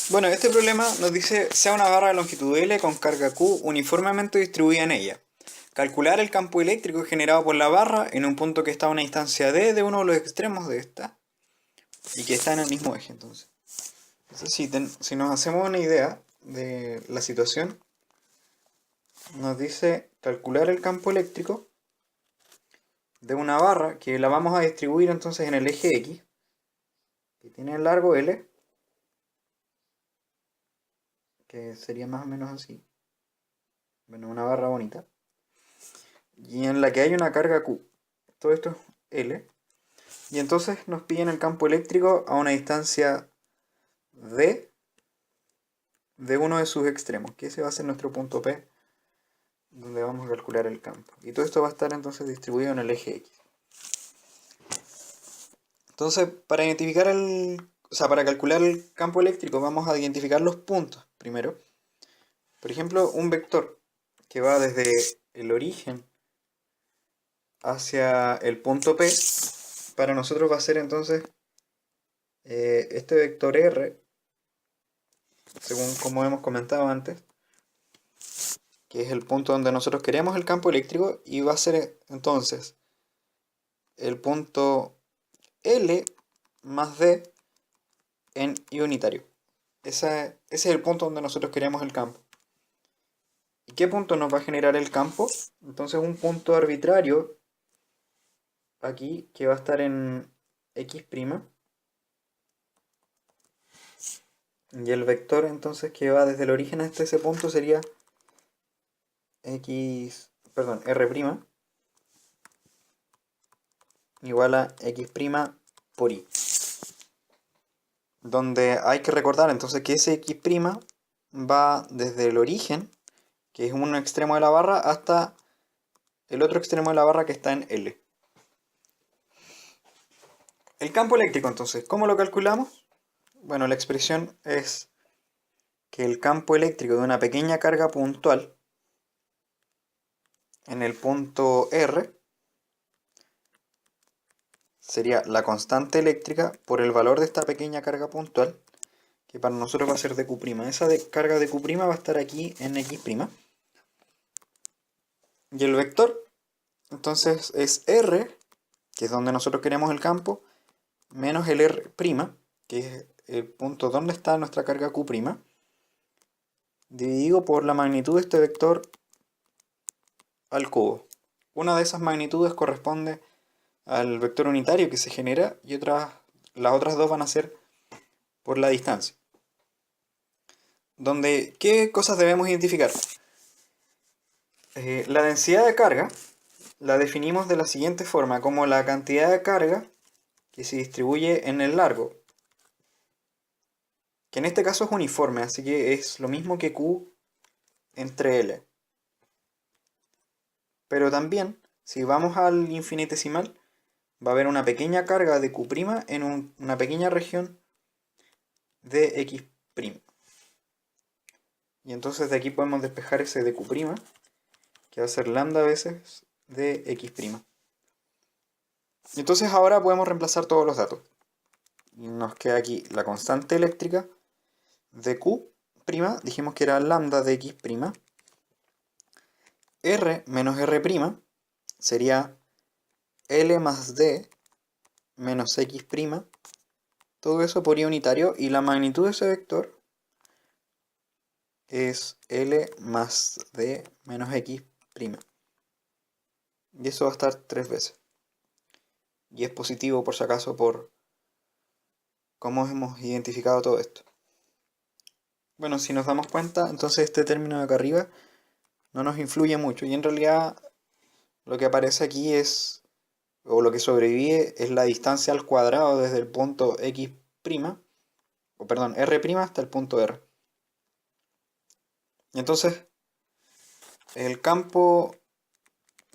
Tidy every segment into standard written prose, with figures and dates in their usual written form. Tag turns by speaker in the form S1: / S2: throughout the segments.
S1: Bueno, este problema nos dice sea una barra de longitud L con carga Q uniformemente distribuida en ella. Calcular el campo eléctrico generado por la barra en un punto que está a una distancia D de uno de los extremos de esta y que está en el mismo eje. Entonces si nos hacemos una idea de la situación, nos dice calcular el campo eléctrico de una barra que la vamos a distribuir entonces en el eje X, que tiene el largo L, que sería más o menos así. Bueno, una barra bonita. Y en la que hay una carga Q. Todo esto es L. Y entonces nos piden el campo eléctrico a una distancia D de uno de sus extremos, que ese va a ser nuestro punto P, donde vamos a calcular el campo. Y todo esto va a estar entonces distribuido en el eje X. Entonces, para calcular el campo eléctrico vamos a identificar los puntos primero. Por ejemplo, un vector que va desde el origen hacia el punto P, para nosotros va a ser entonces este vector R, según como hemos comentado antes, que es el punto donde nosotros queremos el campo eléctrico, y va a ser entonces el punto L más D en I unitario. Ese es el punto donde nosotros queremos el campo. ¿Y qué punto nos va a generar el campo? Entonces un punto arbitrario aquí que va a estar en X', y el vector entonces que va desde el origen hasta ese punto sería R' igual a X' por Y. Donde hay que recordar entonces que ese X' va desde el origen, que es un extremo de la barra, hasta el otro extremo de la barra que está en L. El campo eléctrico entonces, ¿cómo lo calculamos? Bueno, la expresión es que el campo eléctrico de una pequeña carga puntual en el punto R sería la constante eléctrica por el valor de esta pequeña carga puntual, que para nosotros va a ser de Q'. Esa carga de Q' va a estar aquí en X'. Y el vector, entonces, es R, que es donde nosotros queremos el campo, menos el R', que es el punto donde está nuestra carga Q', dividido por la magnitud de este vector al cubo. Una de esas magnitudes corresponde al vector unitario que se genera, y las otras dos van a ser por la distancia. ¿Qué cosas debemos identificar? La densidad de carga la definimos de la siguiente forma, como la cantidad de carga que se distribuye en el largo, que en este caso es uniforme, así que es lo mismo que Q entre L. Pero también, si vamos al infinitesimal, va a haber una pequeña carga de Q' en una pequeña región de X'. Y entonces de aquí podemos despejar ese de Q', que va a ser lambda veces de X'. Y entonces ahora podemos reemplazar todos los datos. Y nos queda aquí la constante eléctrica de Q', dijimos que era lambda de X'. R menos R' sería L más D menos X', todo eso por I unitario, y la magnitud de ese vector es L más D menos X'. Y eso va a estar 3 veces. Y es positivo por si acaso por cómo hemos identificado todo esto. Bueno, si nos damos cuenta, entonces este término de acá arriba no nos influye mucho, y en realidad lo que aparece aquí es, o lo que sobrevive, es la distancia al cuadrado desde el punto X', o perdón, R' hasta el punto R. Y entonces el campo,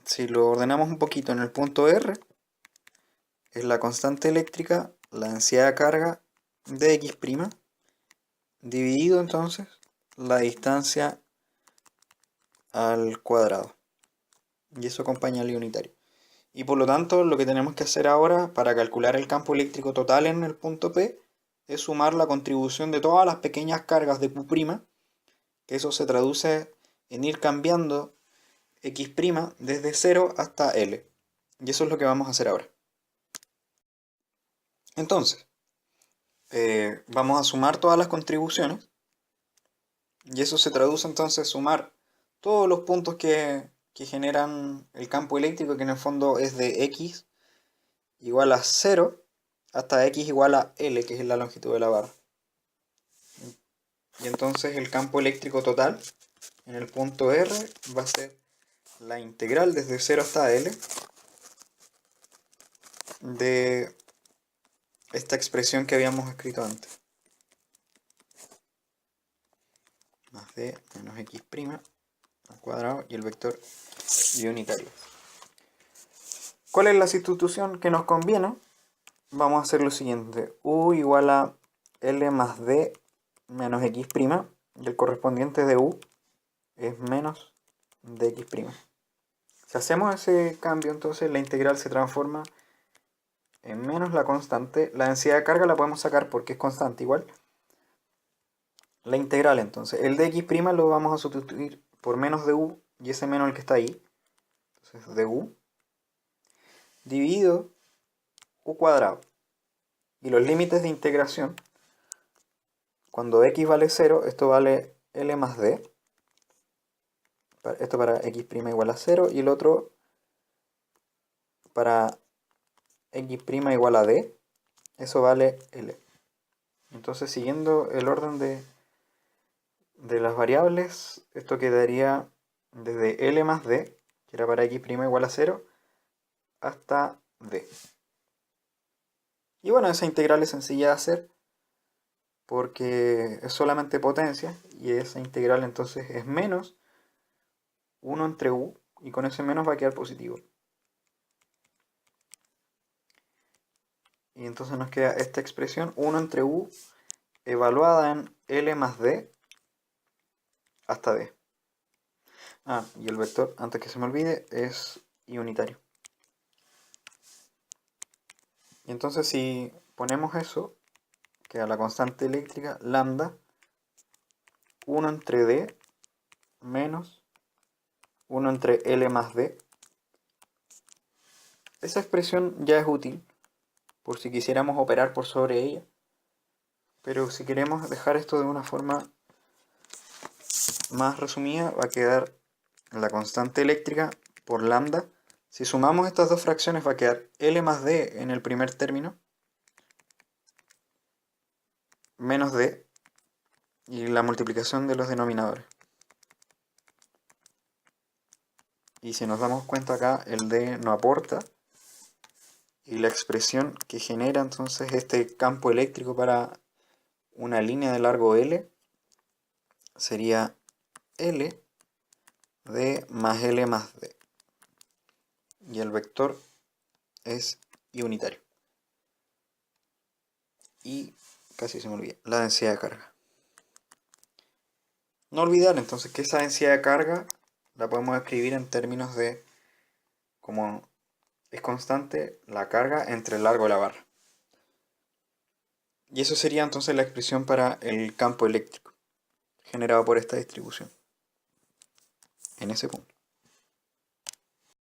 S1: si lo ordenamos un poquito, en el punto R es la constante eléctrica, la densidad de carga de X', dividido entonces la distancia al cuadrado. Y eso acompaña al unitario. Y por lo tanto, lo que tenemos que hacer ahora para calcular el campo eléctrico total en el punto P es sumar la contribución de todas las pequeñas cargas de Q', que eso se traduce en ir cambiando X' desde 0 hasta L. Y eso es lo que vamos a hacer ahora. Entonces, vamos a sumar todas las contribuciones. Y eso se traduce entonces en sumar todos los puntos que generan el campo eléctrico, que en el fondo es de X igual a 0 hasta X igual a L, que es la longitud de la barra. Y entonces el campo eléctrico total en el punto R va a ser la integral desde 0 hasta L de esta expresión que habíamos escrito antes. Más D menos X' al cuadrado y el vector y unitario. ¿Cuál es la sustitución que nos conviene? Vamos a hacer lo siguiente. U igual a L más D menos X', y el correspondiente de U es menos dx'. Si hacemos ese cambio, entonces la integral se transforma en menos la constante. La densidad de carga la podemos sacar porque es constante igual. La integral, entonces, el dx' lo vamos a sustituir por menos de U, y ese menos el que está ahí. Entonces, de U dividido U cuadrado. Y los límites de integración, cuando x vale 0, esto vale L más D. Esto para x' igual a 0 y el otro para x' igual a D, eso vale L. Entonces, siguiendo el orden de las variables, esto quedaría desde L más D, que era para x' igual a 0, hasta D. Y bueno, esa integral es sencilla de hacer porque es solamente potencia, y esa integral entonces es menos 1 entre U, y con ese menos va a quedar positivo. Y entonces nos queda esta expresión, 1 entre U, evaluada en L más D hasta D. Y el vector, antes que se me olvide, es unitario. Y entonces si ponemos eso, queda la constante eléctrica lambda 1 entre D menos 1 entre L más D. Esa expresión ya es útil por si quisiéramos operar por sobre ella, pero si queremos dejar esto de una forma más resumida, va a quedar la constante eléctrica por lambda. Si sumamos estas dos fracciones va a quedar L más D en el primer término menos D, y la multiplicación de los denominadores. Y si nos damos cuenta acá, el D no aporta, y la expresión que genera entonces este campo eléctrico para una línea de largo L sería L D más L más D. Y el vector es unitario. Y casi se me olvida, la densidad de carga. No olvidar entonces que esa densidad de carga la podemos escribir en términos de, como es constante, la carga entre el largo de la barra. Y eso sería entonces la expresión para el campo eléctrico generado por esta distribución en ese punto.